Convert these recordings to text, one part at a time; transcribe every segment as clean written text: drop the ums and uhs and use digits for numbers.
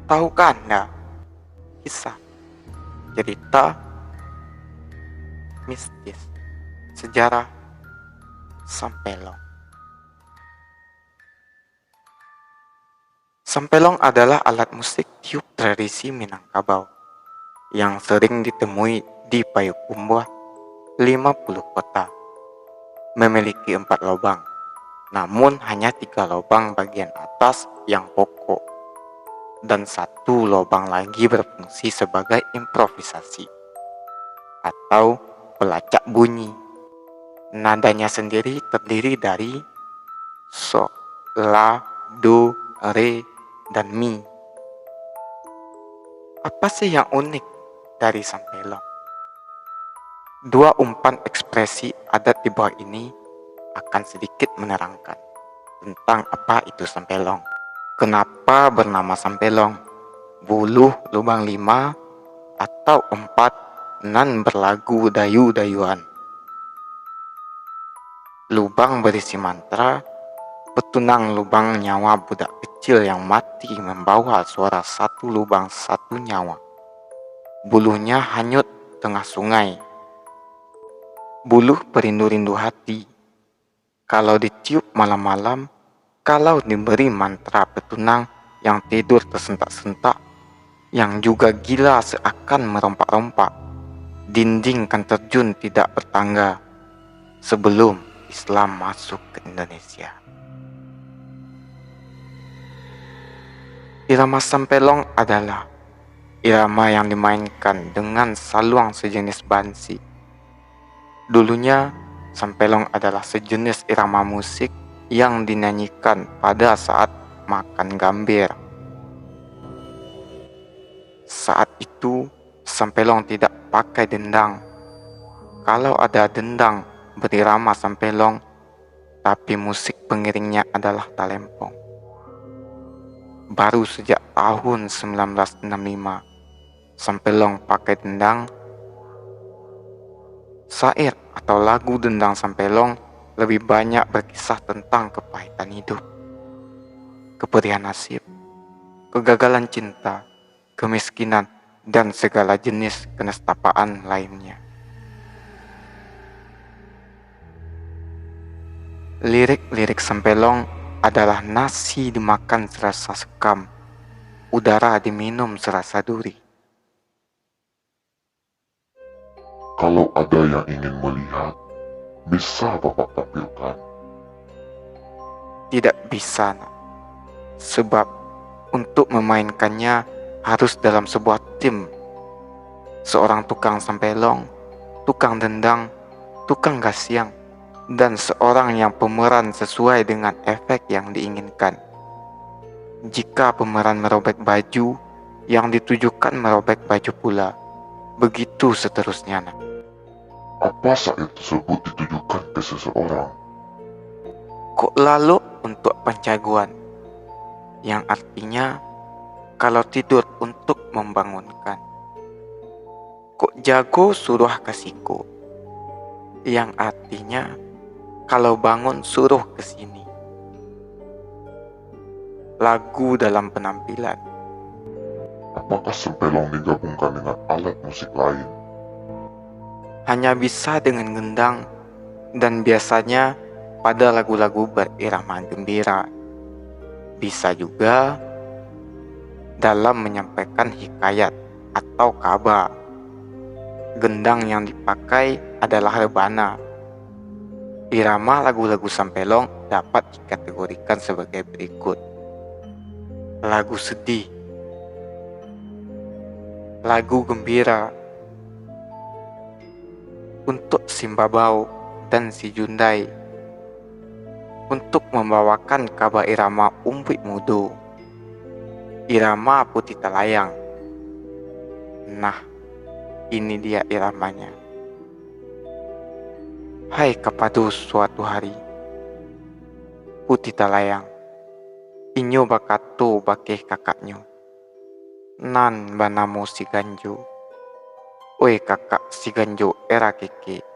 Tahukah Anda kisah, cerita, mistis, sejarah Sampelong? Sampelong adalah alat musik tiup tradisi Minangkabau yang sering ditemui di Payakumbuh 50 kota. Memiliki 4 lubang, namun hanya 3 lubang bagian atas yang pokok dan 1 lubang lagi berfungsi sebagai improvisasi atau pelacak bunyi. Nadanya sendiri terdiri dari so, la, do, re, dan mi. Apa sih yang unik dari Sampelong? 2 umpan ekspresi adat di bawah ini akan sedikit menerangkan tentang apa itu Sampelong. Kenapa bernama Sampelong? Buluh lubang 5 atau 4 nan berlagu dayu-dayuan. Lubang berisi mantra, petunang lubang nyawa budak kecil yang mati membawa suara 1 lubang 1 nyawa. Buluhnya hanyut tengah sungai. Buluh perindu-rindu hati. Kalau ditiup malam-malam, kalau diberi mantra petunang yang tidur tersentak-sentak, yang juga gila seakan merompak-rompak, dinding kan terjun tidak bertangga sebelum Islam masuk ke Indonesia. Irama Sampelong adalah irama yang dimainkan dengan saluang sejenis bansi. Dulunya, Sampelong adalah sejenis irama musik yang dinyanyikan pada saat makan gambir. Saat itu, Sampelong tidak pakai dendang. Kalau ada dendang berirama Sampelong, tapi musik pengiringnya adalah talempong. Baru sejak tahun 1965, Sampelong pakai dendang. Syair atau lagu dendang Sampelong lebih banyak berkisah tentang kepahitan hidup, kepedihan nasib, kegagalan cinta, kemiskinan, dan segala jenis kenestapaan lainnya. Lirik-lirik Sampelong adalah nasi dimakan serasa sekam, udara diminum serasa duri. Kalau ada yang ingin melihat, bisa Bapak tampilkan. Tidak bisa, nak. Sebab untuk memainkannya harus dalam sebuah tim. Seorang tukang Sampelong, tukang dendang, tukang gasiang, dan seorang yang pemeran sesuai dengan efek yang diinginkan. Jika pemeran merobek baju, yang ditujukan merobek baju pula. Begitu seterusnya, nak. Apa syair tersebut ditujukan ke seseorang? Kok lalu untuk penjagoan, yang artinya kalau tidur untuk membangunkan. Kok jago suruh ke siku, yang artinya kalau bangun suruh ke sini. Lagu dalam penampilan. Apakah Sampelong digabungkan dengan alat musik lain? Hanya bisa dengan gendang, dan biasanya pada lagu-lagu berirama gembira. Bisa juga dalam menyampaikan hikayat atau kabar. Gendang yang dipakai adalah rebana. Irama lagu-lagu Sampelong dapat dikategorikan sebagai berikut. Lagu sedih, lagu gembira, untuk Simbabau dan si Jundai, untuk membawakan kabar irama Umpik Mudo, irama Putih Talayang. Nah, ini dia iramanya. Hai kapadu suatu hari, Putih Talayang, inyo bakato bakeh kakaknyo, nan banamu si Ganjo. Oi kakak si Ganjo era keke,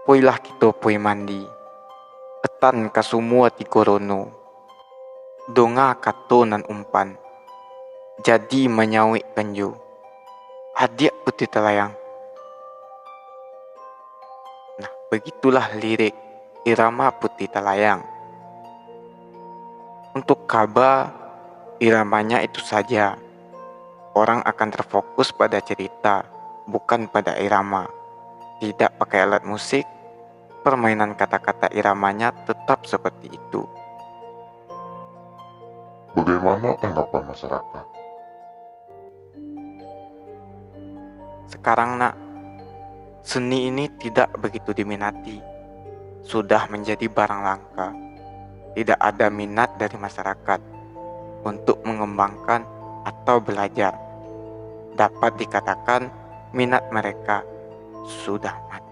poilah kita poi mandi, etan kasumua ti korono, donga kato nan umpan, jadi menyawi kenju. Hadiah putih telayang. Nah, begitulah lirik irama putih telayang. Untuk Kaba, iramanya itu saja. Orang akan terfokus pada cerita, bukan pada irama. Tidak pakai alat musik, permainan kata-kata iramanya tetap seperti itu. Bagaimana tanggapan masyarakat? Sekarang nak, seni ini tidak begitu diminati. Sudah menjadi barang langka. Tidak ada minat dari masyarakat untuk mengembangkan atau belajar. Dapat dikatakan minat mereka sudah mati.